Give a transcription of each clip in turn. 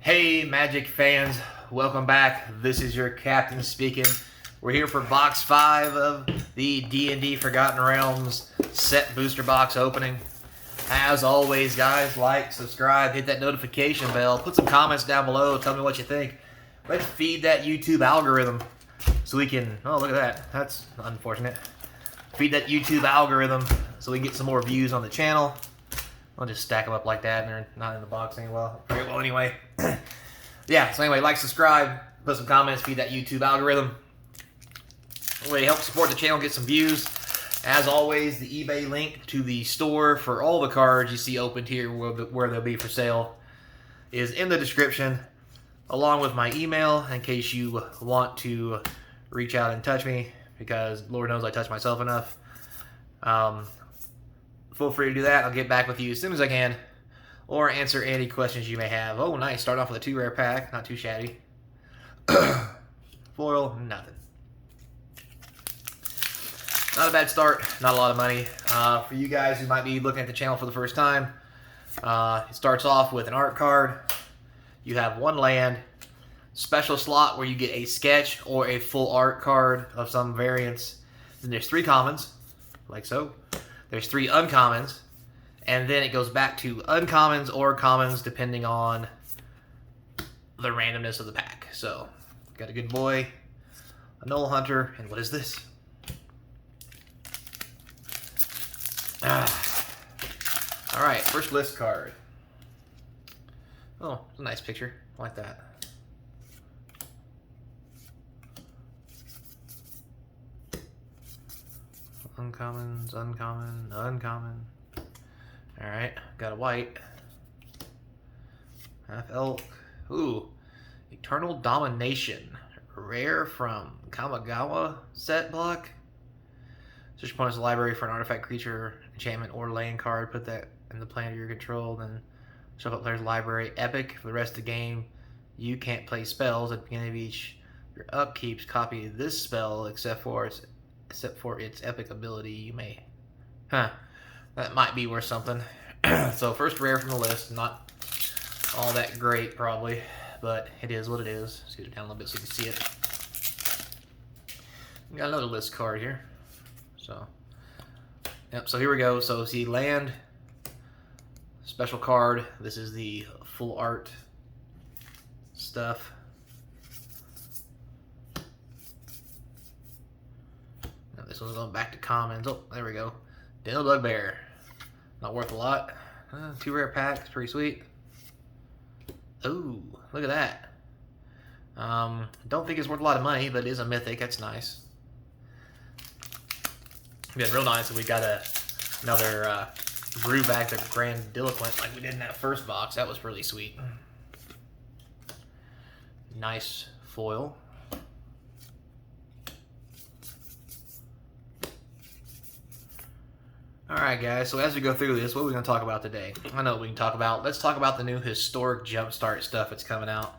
Hey Magic fans, welcome back. This is your captain speaking. We're here for box 5 of the D&D Forgotten Realms set booster box opening. As always guys, like, subscribe, hit that notification bell, put some comments down below, tell me what you think. Let's feed that YouTube algorithm so we can, oh look at that, that's unfortunate. Feed that YouTube algorithm so we can get some more views on the channel. I'll just stack them up like that, and they're not in the box very well anyway. Yeah, so anyway, like, subscribe, put some comments, feed that YouTube algorithm. Anyway, help support the channel, get some views. As always, the eBay link to the store for all the cards you see opened here where they'll be for sale is in the description, along with my email in case you want to reach out and touch me, because Lord knows I touch myself enough. Feel free to do that. I'll get back with you as soon as I can, or answer any questions you may have. Oh, nice. Start off with a 2-rare pack. Not too shabby. Foil, nothing. Not a bad start. Not a lot of money. For you guys who might be looking at the channel for the first time, it starts off with an art card. You have 1 land. Special slot where you get a sketch or a full art card of some variance. Then there's 3 commons, like so. There's 3 uncommons, and then it goes back to uncommons or commons depending on the randomness of the pack. So, got a good boy, a Knoll Hunter, and what is this? Alright, first list card. Oh, it's a nice picture. I like that. Uncommons, uncommon, uncommon. Alright, got a white. Half elk. Ooh, Eternal Domination. Rare from Kamigawa set block. Search your opponent's library for an artifact, creature, enchantment, or land card. Put that in the plan of your control. Then shuffle up player's library. Epic. For the rest of the game, you can't play spells. At the beginning of each your upkeeps, copy this spell except for its epic ability. You may, that might be worth something. So first rare from the list, not all that great probably, but it is what it is. Let's get it down a little bit so you can see it. We got another list card here. So, yep. So here we go. So see, land, special card. This is the full art stuff. This one's going back to commons. Oh, there we go. Dental Bugbear. Not worth a lot. 2 rare packs. Pretty sweet. Ooh, look at that. Don't think it's worth a lot of money, but it is a mythic. That's nice. It'd been real nice if we got another Brewback the Grandiloquent like we did in that first box. That was really sweet. Nice foil. Alright guys, so as we go through this, what are we going to talk about today? I know what we can talk about. Let's talk about the new historic jumpstart stuff that's coming out.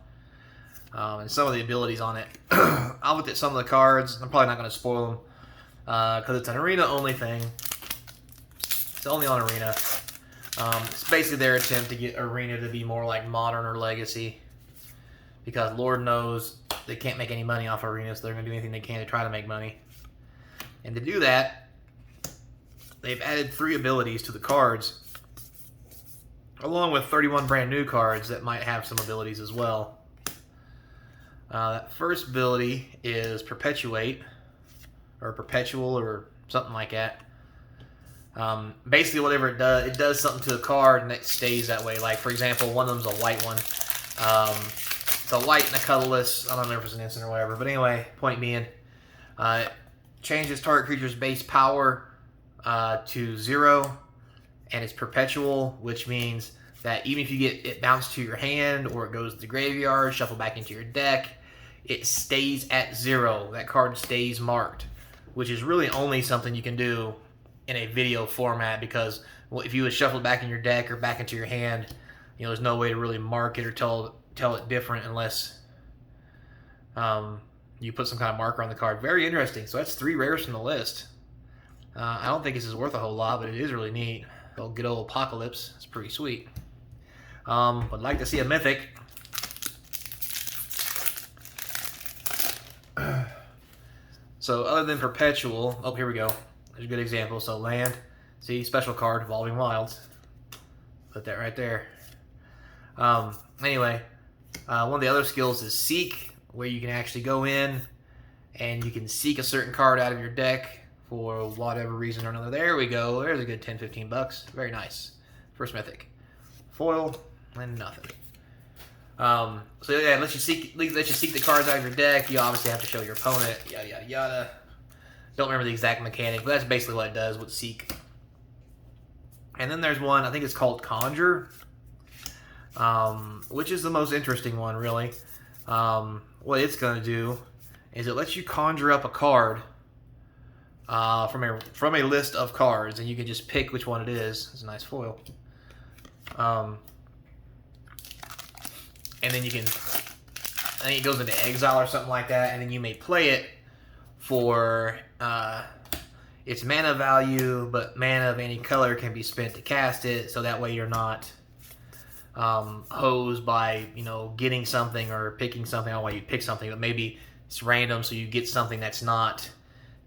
And some of the abilities on it. I looked at some of the cards. I'm probably not going to spoil them. Because it's an arena only thing. It's only on arena. It's basically their attempt to get arena to be more like modern or legacy. Because Lord knows they can't make any money off arena, so they're going to do anything they can to try to make money. And to do that, they've added 3 abilities to the cards, along with 31 brand new cards that might have some abilities as well. That first ability is Perpetuate, or Perpetual, or something like that. Basically, whatever it does something to a card and it stays that way. Like, for example, one of them's a white one. It's a white and a colorless. I don't know if it's an instant or whatever. But anyway, point being, it changes target creature's base power to 0, and it's perpetual, which means that even if you get it bounced to your hand or it goes to the graveyard, shuffle back into your deck, it stays at 0. That card stays marked, which is really only something you can do in a video format, because if you would shuffle it back in your deck or back into your hand, you know, there's no way to really mark it or tell it different unless you put some kind of marker on the card. Very interesting. So that's 3 rares from the list. I don't think this is worth a whole lot, but it is really neat. Good old Apocalypse. It's pretty sweet. Would like to see a mythic. So other than perpetual, oh, here we go. There's a good example. So land, see, special card, Evolving Wilds. Put that right there. Anyway, one of the other skills is seek, where you can actually go in and you can seek a certain card out of your deck for whatever reason or another. There we go. There's a good 10, 15 bucks. Very nice. First mythic. Foil and nothing. So yeah, let you seek the cards out of your deck. You obviously have to show your opponent. Yada yada yada. Don't remember the exact mechanic, but that's basically what it does with seek. And then there's one, I think it's called Conjure, which is the most interesting one, really. What it's going to do is it lets you conjure up a card from a list of cards, and you can just pick which one it is. It's a nice foil. And then you can, I think it goes into exile or something like that, and then you may play it for its mana value, but mana of any color can be spent to cast it, so that way you're not hosed by, you know, getting something or picking something. I don't know why you'd pick something, but maybe it's random, so you get something that's not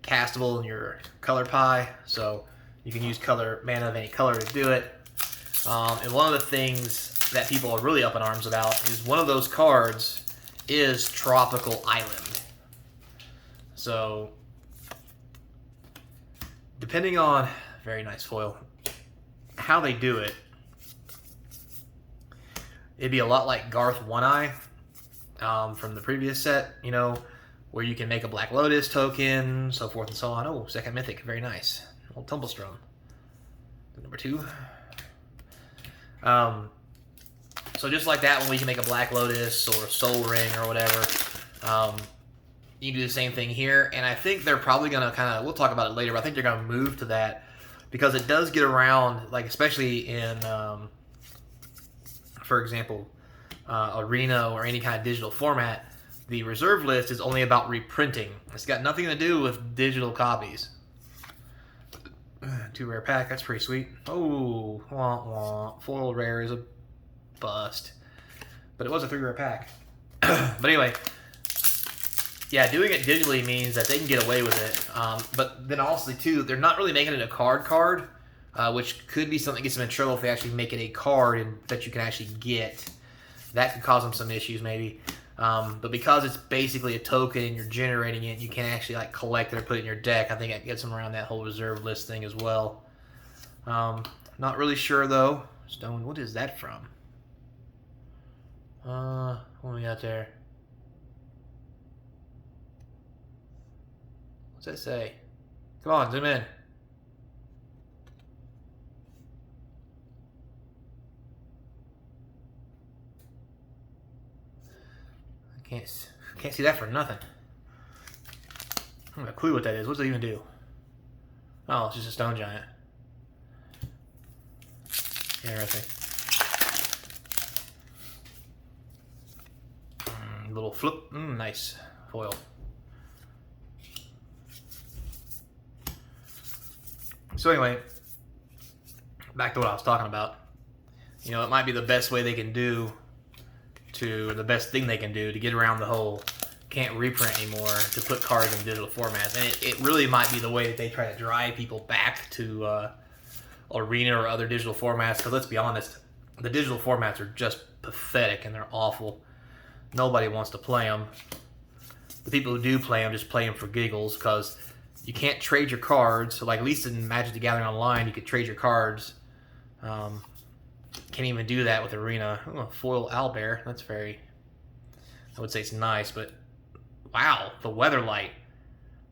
castable in your color pie, so you can use mana of any color to do it. And one of the things that people are really up in arms about is one of those cards is Tropical Island. So, depending on, very nice foil, how they do it, it'd be a lot like Garth One Eye from the previous set, you know, where you can make a Black Lotus token, so forth and so on. Oh, second mythic, very nice. Old Tumblestone. Number 2. So just like that one, we can make a Black Lotus or Soul Ring or whatever. You can do the same thing here, and I think they're probably going to kind of, we'll talk about it later, but I think they're going to move to that because it does get around, like especially in, for example, Arena or any kind of digital format, the reserve list is only about reprinting. It's got nothing to do with digital copies. 2 rare pack, that's pretty sweet. Oh, wah, wah. Foil rare is a bust. But it was a 3 rare pack. But anyway, yeah, doing it digitally means that they can get away with it. But then also, too, they're not really making it a card, which could be something that gets them in trouble if they actually make it a card that you can actually get. That could cause them some issues, maybe. But because it's basically a token and you're generating it, you can actually like collect it or put it in your deck. I think that gets them around that whole reserve list thing as well. Not really sure though. Stone, what is that from? What do we got there? What's that say? Come on, zoom in. Can't see that for nothing. I don't have a clue what that is. What does it even do? Oh, it's just a stone giant. Interesting. Little flip. Nice foil. So anyway, back to what I was talking about. You know, it might be the best way they can do the best thing they can do to get around the whole can't reprint anymore to put cards in digital formats. And it really might be the way that they try to drive people back to Arena or other digital formats. Because let's be honest, the digital formats are just pathetic and they're awful. Nobody wants to play them. The people who do play them just play them for giggles because you can't trade your cards. So like at least in Magic the Gathering Online, you could trade your cards. Can't even do that with Arena. Oh, foil owlbear. That's very, I would say it's nice, but wow, the Weatherlight.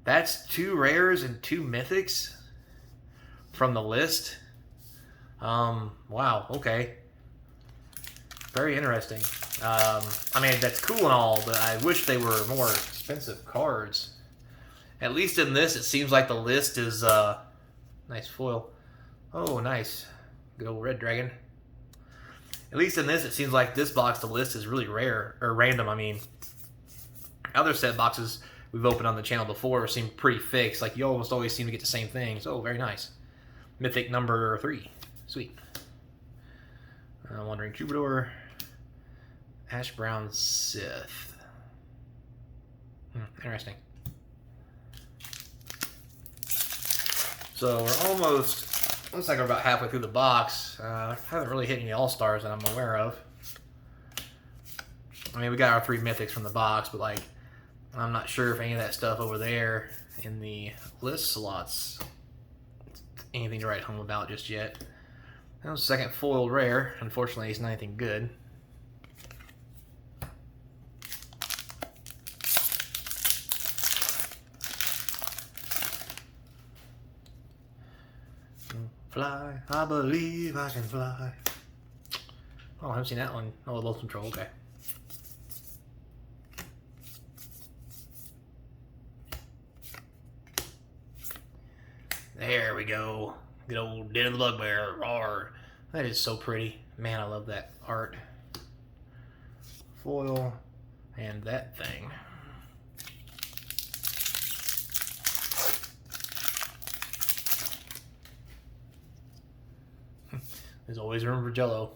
That's 2 rares and 2 mythics from the list. Wow, okay. Very interesting. I mean, that's cool and all, but I wish they were more expensive cards. At least in this, it seems like the list is, nice foil. Oh, nice. Good old red dragon. At least in this, it seems like this box, the list is really rare, or random, I mean. Other set boxes we've opened on the channel before seem pretty fixed. Like, you almost always seem to get the same things. Oh, very nice. Mythic number 3. Sweet. Wandering Troubadour. Ash Brown Sith. Interesting. So we're almost, looks like we're about halfway through the box. Haven't really hit any All-Stars that I'm aware of. I mean, we got our 3 mythics from the box, but like, I'm not sure if any of that stuff over there in the list slots anything to write home about just yet. That was second foiled rare. Unfortunately, it's not anything good. Fly, I believe I can fly. Oh, I haven't seen that one. Oh, Low Control, okay. There we go. Good old Den of the Bugbear. Roar. That is so pretty. Man, I love that art. Foil. And that thing. There's always room for Jello.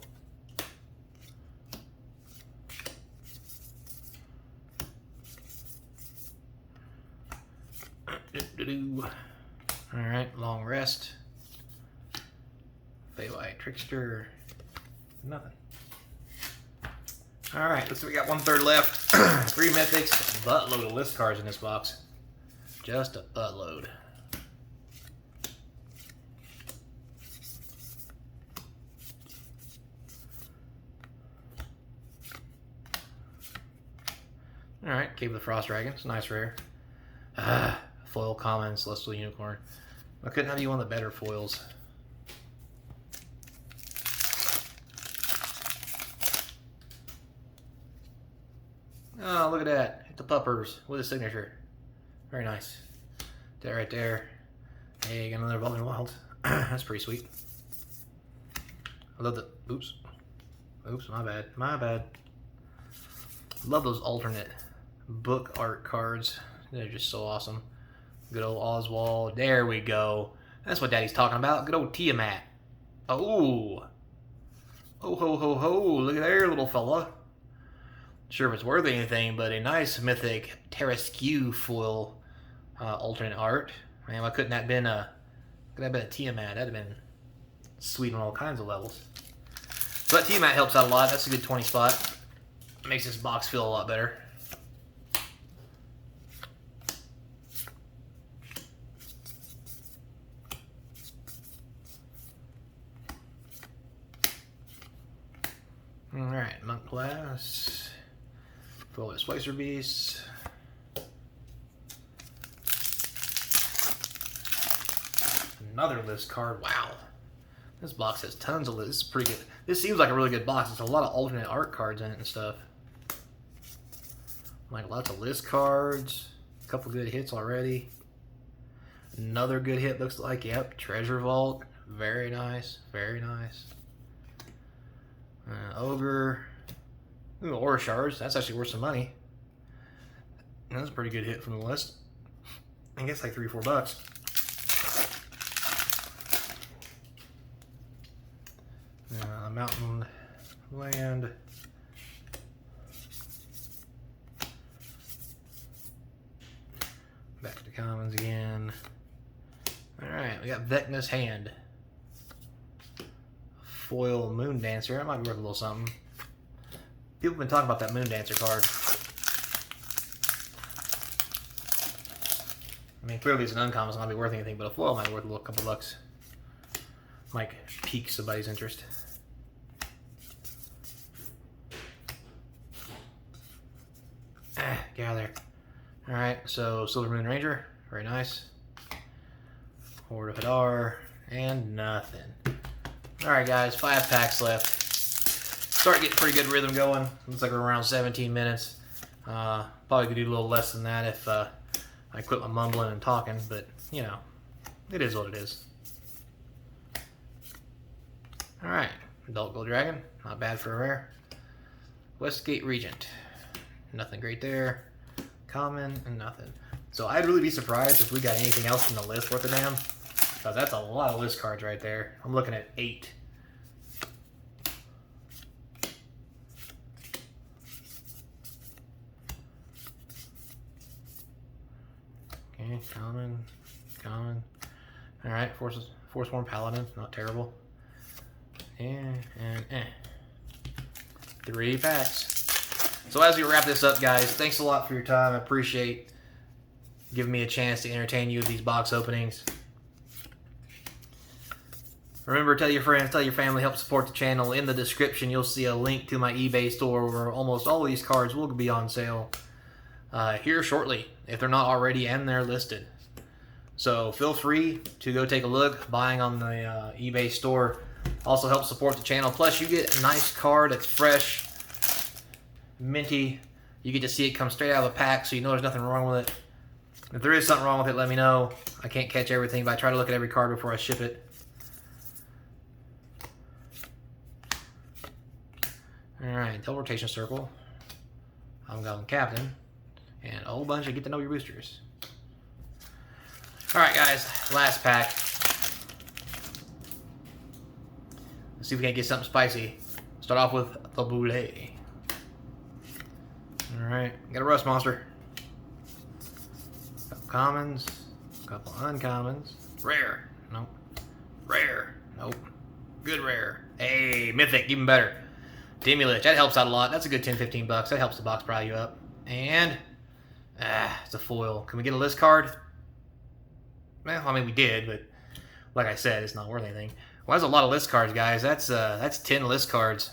Alright, long rest. Fayway Trickster. Nothing. Alright, looks like we got 1/3 left. 3 mythics, a buttload of list cards in this box. Just a buttload. Alright, Cave of the Frost Dragon. It's a nice rare. Foil common, Celestial Unicorn. I couldn't have you one of the better foils. Oh, look at that. Hit the puppers with a signature. Very nice. That right there. Hey, got another Evolving Wilds. That's pretty sweet. I love the... Oops. Oops, my bad. My bad. Love those alternate book art cards. They're just so awesome. Good old Oswald. There we go. That's what Daddy's talking about. Good old Tiamat. Oh. Oh, ho, ho, ho. Look at there, little fella. Sure if it's worth anything, but a nice mythic Terrasque foil alternate art. Man, why couldn't that have been a Tiamat? That'd have been sweet on all kinds of levels. But Tiamat helps out a lot. That's a good 20 spot. Makes this box feel a lot better. Alright, Monk Class. Full of Splicer Beasts. Another list card. Wow. This box has tons of lists. This is pretty good. This seems like a really good box. There's a lot of alternate art cards in it and stuff. Like lots of list cards. A couple good hits already. Another good hit looks like. Yep. Treasure Vault. Very nice. Very nice. Ogre. Ooh, Aura Shards. That's actually worth some money. That's a pretty good hit from the list. I guess like $3 or $4. Mountain Land. Back to commons again. Alright, we got Vecna's Hand. Foil Moon Dancer. That might be worth a little something. People have been talking about that Moon Dancer card. I mean, clearly it's an uncommon, so it might be worth anything, but a foil might be worth a little couple bucks. Might pique somebody's interest. Get out of there. Alright, so Silver Moon Ranger. Very nice. Horde of Hadar. And nothing. Alright guys, 5 packs left. Start getting pretty good rhythm going. Looks like we're around 17 minutes. Probably could do a little less than that if I quit my mumbling and talking, but you know, it is what it is. Alright, Adult Gold Dragon. Not bad for a rare. Westgate Regent. Nothing great there. Common and nothing. So I'd really be surprised if we got anything else from the list worth a damn. Because that's a lot of list cards right there. I'm looking at 8. Okay, common, common. All right, Force-Worn Paladin, not terrible. And 3 packs. So as we wrap this up, guys, thanks a lot for your time. I appreciate giving me a chance to entertain you with these box openings. Remember, tell your friends, tell your family, help support the channel. In the description, you'll see a link to my eBay store where almost all of these cards will be on sale here shortly, if they're not already, and they're listed. So feel free to go take a look. Buying on the eBay store also helps support the channel. Plus, you get a nice card that's fresh, minty. You get to see it come straight out of the pack, so you know there's nothing wrong with it. If there is something wrong with it, let me know. I can't catch everything, but I try to look at every card before I ship it. Alright, teleportation circle. I'm going captain. And a whole bunch of get to know your boosters. Alright, guys, last pack. Let's see if we can get something spicy. Start off with the Boulet. Alright, got a Rust Monster. Couple commons. Couple uncommons. Rare. Nope. Rare. Nope. Good rare. Hey, mythic, even better. Dimulich, that helps out a lot. That's a good 10-15 bucks. That helps the box value up. And it's a foil. Can we get a list card? Well, I mean we did, but like I said, it's not worth anything. Well, that's a lot of list cards, guys. That's 10 list cards.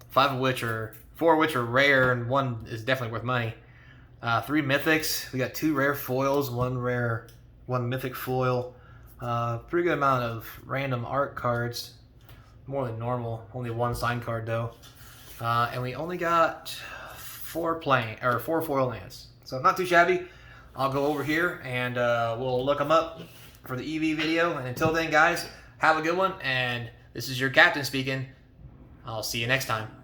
4 of which are rare, and 1 is definitely worth money. 3 mythics. We got 2 rare foils, 1 rare, 1 mythic foil. Pretty good amount of random art cards. More than normal. Only 1 sign card though. And we only got 4 foil lands. So not too shabby. I'll go over here and we'll look them up for the EV video. And until then, guys, have a good one. And this is your captain speaking. I'll see you next time.